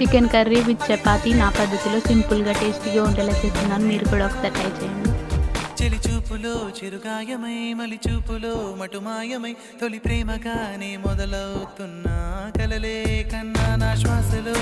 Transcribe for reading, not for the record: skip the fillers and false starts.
Chicken curry with chapati నా పద్ధతిలో సింపుల్గా టేస్టీగా ఉండేలా చేస్తున్నాను. మీరు కూడా ఒకసారి ట్రై చేయండి. చెలి చూపులో చిరుగాయమై మలి చూపులో మటుమాయమై తొలి ప్రేమగానే మొదలవుతున్నా కలలే కన్నా నా శ్వాసలో